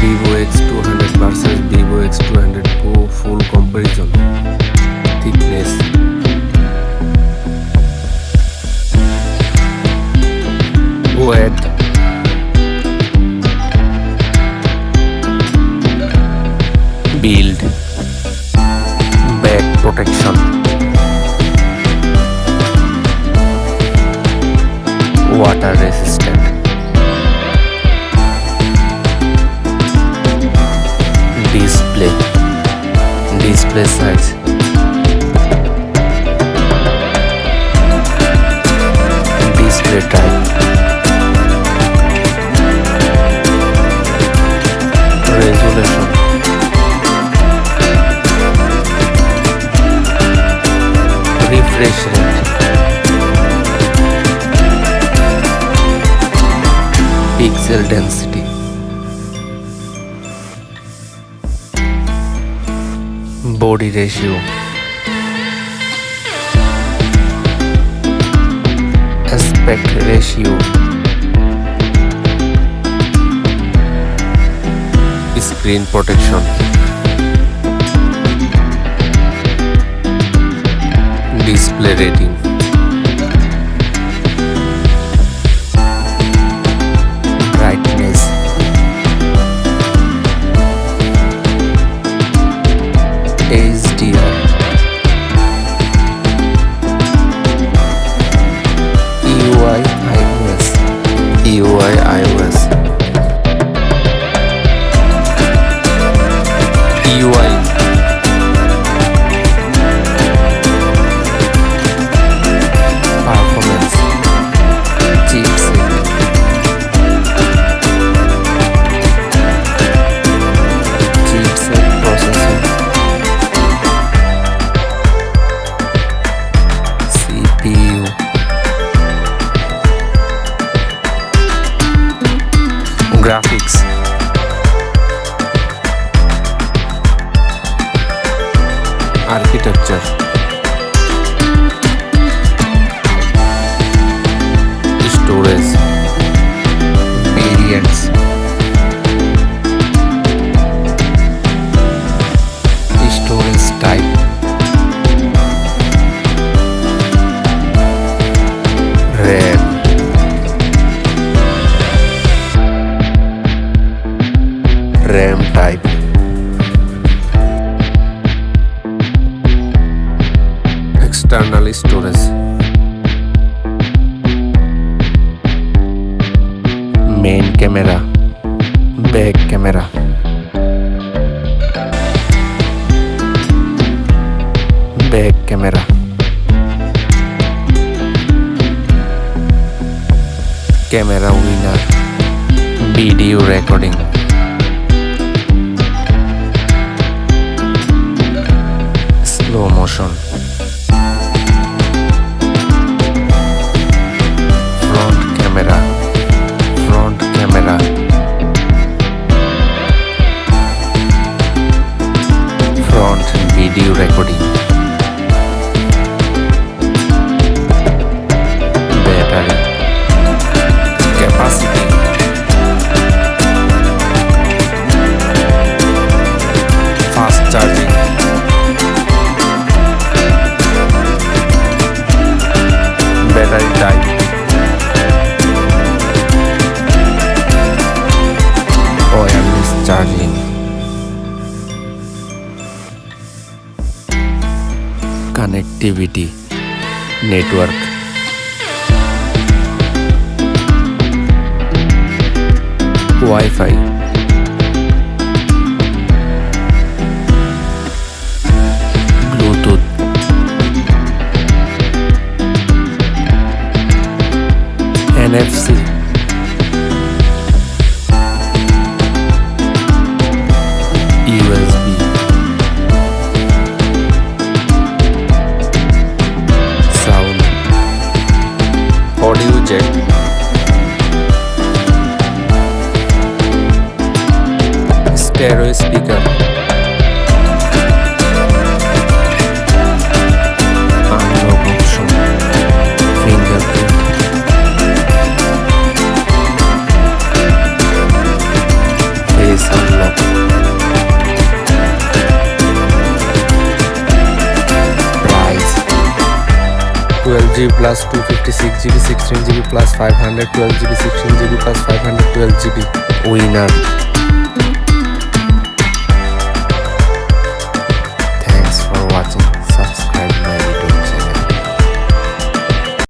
vivo x200 versus vivo x200 Pro full comparison. Thickness, weight, build, back protection, water resistant, display size, display type, resolution, refresh rate, pixel density, body ratio, aspect ratio, screen protection, display rating, brightness, HDR, UI iOS, UI, performance, chipset, processor, CPU, graphics, architecture, storage, variants, storage type, RAM type, external storage, main camera, back camera, camera winner, video recording, slow motion, front camera, front video recording, battery capacity, fast charging, battery type, wireless charging, connectivity, network, Wi-Fi, Bluetooth, NFC, USB, sound, audio jack, stereo speaker, unlock option, fingerprint, face unlock, 12GB plus 256GB 16GB plus 512GB 16GB plus 512GB winner